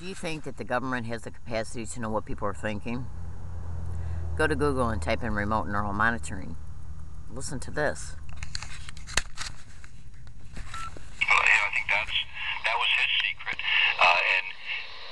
Do you think that the government has the capacity to know what people are thinking? Go to Google and type in remote neural monitoring. Listen to this. Well, yeah, I think that was his secret, and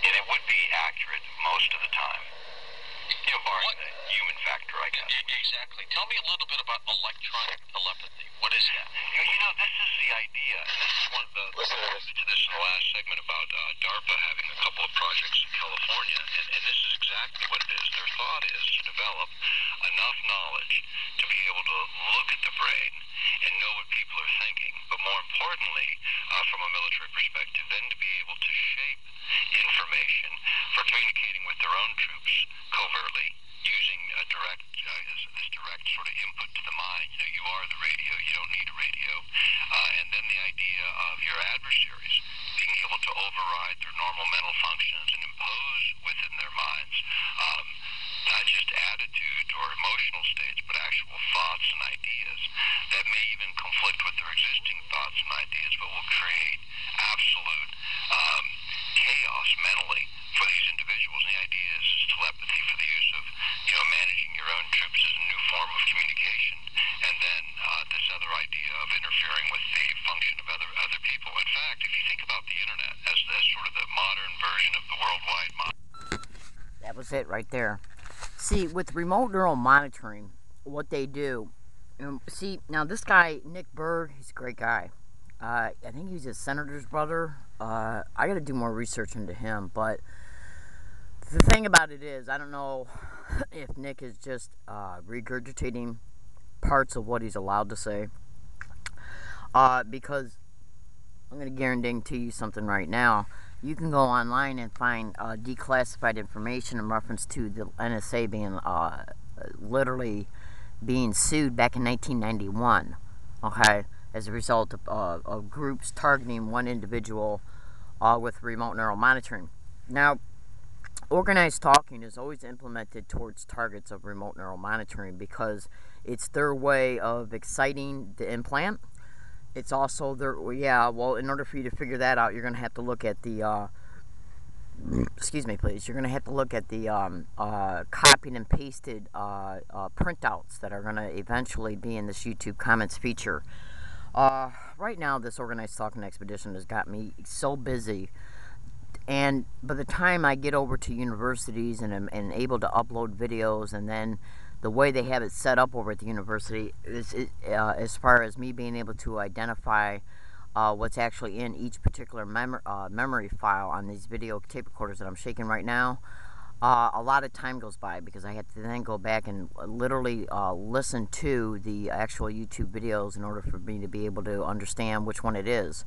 it would be accurate most of the time. You know, barring the human factor, I guess. Exactly. Tell me a little bit about electronic telepathy. What is that? You know, this is the idea, and this is one of the. Listen to this in the last segment about DARPA having a couple of projects in California, and this is exactly what it is. Their thought is to develop enough knowledge to be able to look at the brain and know what people are thinking, but more importantly, from a military perspective, then to be able to shape information for communicating with their own troops covertly, using a this direct sort of input to the mind. You know, you are the radio, you don't need a radio. And then the idea of your adversaries being able to override their normal mental functions and impose within their minds not just attitude or emotional states, but actual thoughts and ideas that may even conflict with their existing thoughts and ideas, but will create absolute chaos mentally for these individuals. And the idea is telepathy for the use of, you know, managing your own troops as a new form of communication, and then this other idea of interfering with the function of other people. In fact, if you think about the internet as sort of the modern version of the worldwide model. That was it right there. See, with remote neural monitoring, what they do, see, now this guy, Nick Bird, he's a great guy. I think he's a senator's brother. I got to do more research into him, but the thing about it is, I don't know if Nick is just regurgitating parts of what he's allowed to say, because I'm going to guarantee you something right now. You can go online and find declassified information in reference to the NSA being literally being sued back in 1991, okay, as a result of groups targeting one individual with remote neural monitoring. Now, organized stalking is always implemented towards targets of remote neural monitoring because it's their way of exciting the implant. It's also their, well, in order for you to figure that out, you're going to have to look at the, excuse me, please, you're going to have to look at the copied and pasted printouts that are going to eventually be in this YouTube comments feature. Right now, this organized stalking expedition has got me so busy, and by the time I get over to universities and am able to upload videos, and then the way they have it set up over at the university is, as far as me being able to identify what's actually in each particular memory file on these video tape recorders that I'm shaking right now, a lot of time goes by because I have to then go back and literally listen to the actual YouTube videos in order for me to be able to understand which one it is.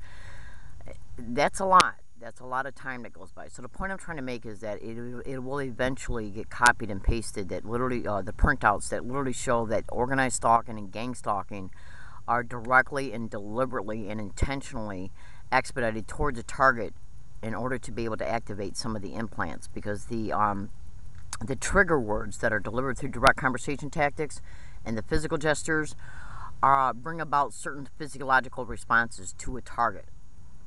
That's a lot. That's a lot of time that goes by. So the point I'm trying to make is that it will eventually get copied and pasted, that literally the printouts that literally show that organized stalking and gang stalking are directly and deliberately and intentionally expedited towards a target in order to be able to activate some of the implants, because the trigger words that are delivered through direct conversation tactics and the physical gestures bring about certain physiological responses to a target,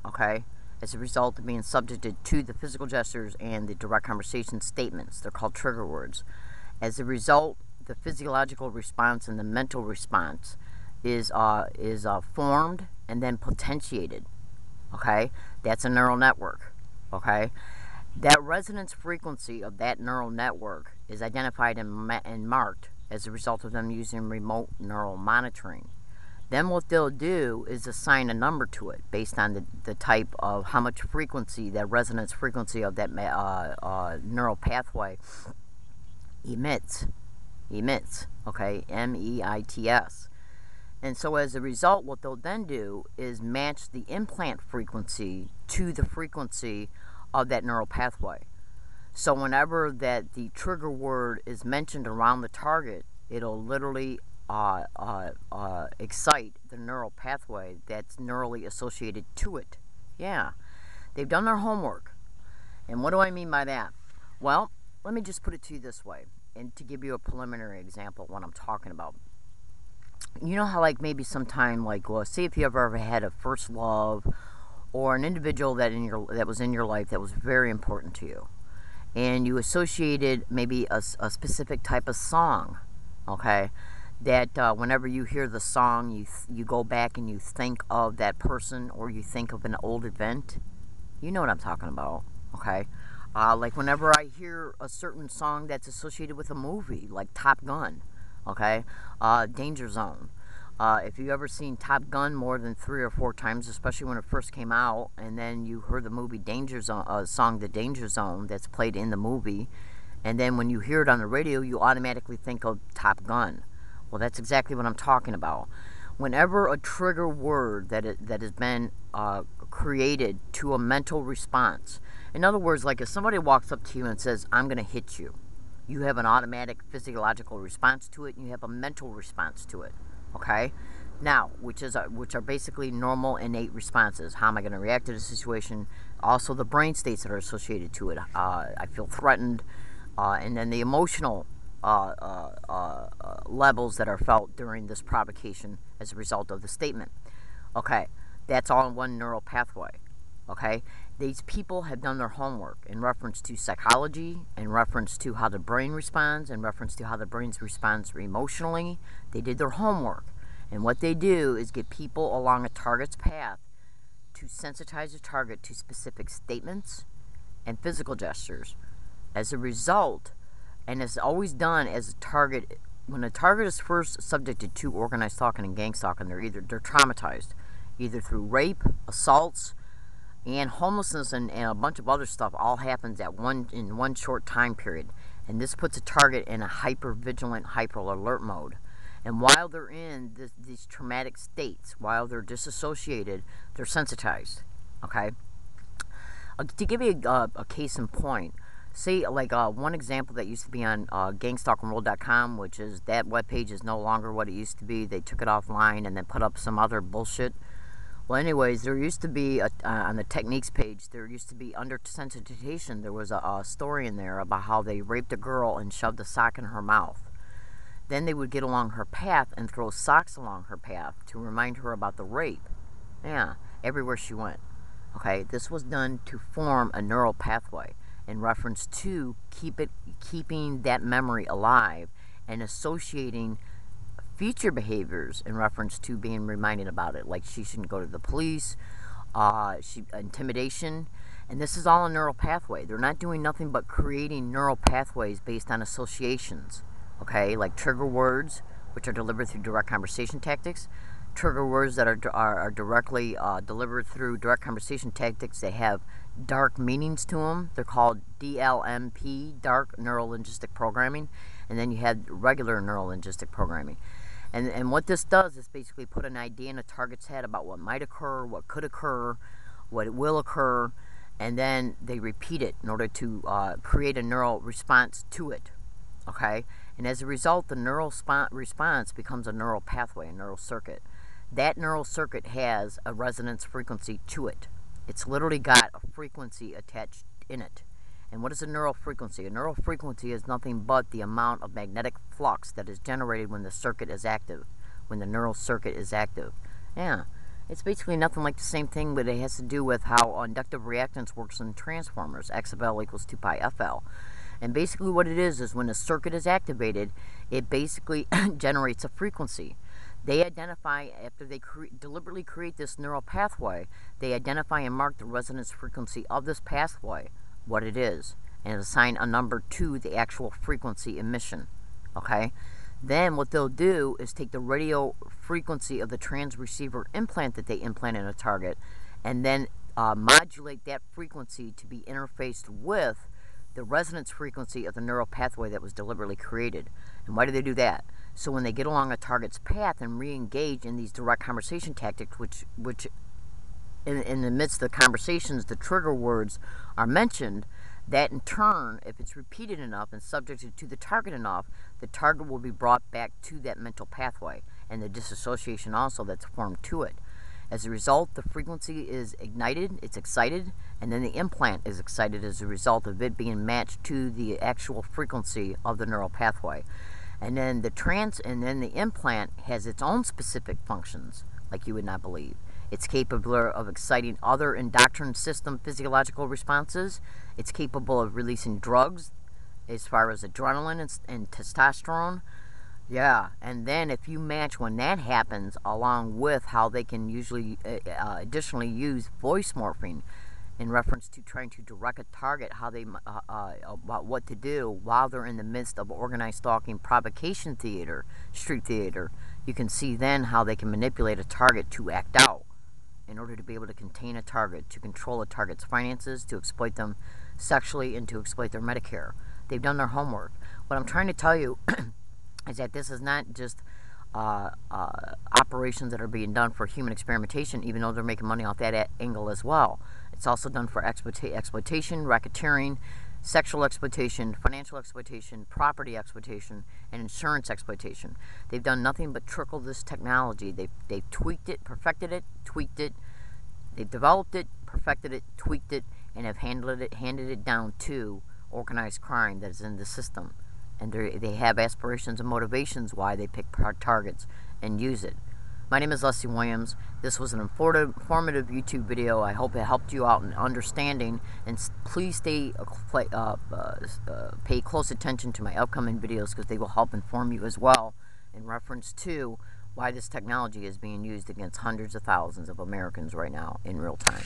okay, as a result of being subjected to the physical gestures and the direct conversation statements. They're called trigger words. As a result, the physiological response and the mental response is formed and then potentiated, okay? That's a neural network, okay? That resonance frequency of that neural network is identified and marked as a result of them using remote neural monitoring. Then what they'll do is assign a number to it based on the type of how much frequency, that resonance frequency of that neural pathway emits, okay, MEITS. And so as a result, what they'll then do is match the implant frequency to the frequency of that neural pathway. So whenever that the trigger word is mentioned around the target, it'll literally excite the neural pathway that's neurally associated to it. Yeah, they've done their homework. And what do I mean by that? Well, let me just put it to you this way, and to give you a preliminary example of what I'm talking about. You know how, like, maybe sometime, like, well, say if you ever had a first love, or an individual that was in your life that was very important to you, and you associated maybe a specific type of song, okay, that whenever you hear the song, you go back and you think of that person, or you think of an old event. You know what I'm talking about, okay? Like whenever I hear a certain song that's associated with a movie, like Top Gun, okay, Danger Zone. If you've ever seen Top Gun more than 3 or 4 times, especially when it first came out, and then you heard the movie Danger Zone, song The Danger Zone that's played in the movie, and then when you hear it on the radio, you automatically think of Top Gun. Well, that's exactly what I'm talking about. Whenever a trigger word that has been created to a mental response, in other words, like if somebody walks up to you and says, "I'm going to hit you," you have an automatic physiological response to it, and you have a mental response to it. Okay? Now, which are basically normal, innate responses. How am I going to react to the situation? Also, the brain states that are associated to it. I feel threatened, and then the emotional levels that are felt during this provocation as a result of the statement. Okay, that's all in one neural pathway. Okay, these people have done their homework in reference to psychology, in reference to how the brain responds, in reference to how the brain responds emotionally. They did their homework, and what they do is get people along a target's path to sensitize the target to specific statements and physical gestures. As a result, and it's always done as a target, when a target is first subjected to organized stalking and gang stalking, they're traumatized, either through rape, assaults, and homelessness, and a bunch of other stuff. All happens in one short time period, and this puts a target in a hyper vigilant, hyper alert mode. And while they're in these traumatic states, while they're disassociated, they're sensitized. Okay. To give you a case in point, say like one example that used to be on gangstalkingworld.com, which is that webpage is no longer what it used to be. They took it offline and then put up some other bullshit. Well, anyways, there used to be, on the techniques page, there used to be, under sensitization, there was a story in there about how they raped a girl and shoved a sock in her mouth. Then they would get along her path and throw socks along her path to remind her about the rape. Yeah, everywhere she went. Okay, this was done to form a neural pathway in reference to keeping that memory alive and associating future behaviors in reference to being reminded about it, like she shouldn't go to the police, intimidation, and this is all a neural pathway. They're not doing nothing but creating neural pathways based on associations, okay, like trigger words, which are delivered through direct conversation tactics, trigger words that are directly delivered through direct conversation tactics. They have dark meanings to them. They're called DLMP, dark neuro-linguistic programming, and then you have regular neuro-linguistic programming. And what this does is basically put an idea in a target's head about what might occur, what could occur, what will occur, and then they repeat it in order to create a neural response to it. Okay? And as a result, the neural response becomes a neural pathway, a neural circuit. That neural circuit has a resonance frequency to it. It's literally got a frequency attached in it. And what is a neural frequency? A neural frequency is nothing but the amount of magnetic flux that is generated when the circuit is active, when the neural circuit is active. Yeah, it's basically nothing like the same thing, but it has to do with how inductive reactance works in transformers. X of L equals 2 pi FL. And basically what it is when the circuit is activated, it basically generates a frequency. They identify, after they deliberately create this neural pathway, they identify and mark the resonance frequency of this pathway, what it is, and assign a number to the actual frequency emission. Okay? Then what they'll do is take the radio frequency of the transreceiver implant that they implant in a target, and then modulate that frequency to be interfaced with the resonance frequency of the neural pathway that was deliberately created. And why do they do that? So when they get along a target's path and re-engage in these direct conversation tactics, which in the midst of the conversations, the trigger words are mentioned, that in turn, if it's repeated enough and subjected to the target enough, the target will be brought back to that mental pathway, and the disassociation also that's formed to it. As a result, the frequency is ignited, it's excited, and then the implant is excited as a result of it being matched to the actual frequency of the neural pathway. And then the implant has its own specific functions, like you would not believe. It's capable of exciting other endocrine system physiological responses. It's capable of releasing drugs as far as adrenaline and testosterone. Yeah, and then if you match when that happens along with how they can usually additionally use voice morphing in reference to trying to direct a target, how they about what to do while they're in the midst of organized stalking provocation theater, street theater, you can see then how they can manipulate a target to act out in order to be able to contain a target, to control a target's finances, to exploit them sexually, and to exploit their Medicare. They've done their homework. What I'm trying to tell you is that this is not just operations that are being done for human experimentation, even though they're making money off that angle as well. It's also done for exploitation, racketeering, sexual exploitation, financial exploitation, property exploitation, and insurance exploitation. They've done nothing but trickle this technology. They've tweaked it, perfected it, tweaked it. They've developed it, perfected it, tweaked it, and have handed it down to organized crime that is in the system. And they have aspirations and motivations why they pick targets and use it. My name is Leslie Williams. This was an informative YouTube video. I hope it helped you out in understanding. And please pay close attention to my upcoming videos, because they will help inform you as well in reference to why this technology is being used against hundreds of thousands of Americans right now in real time.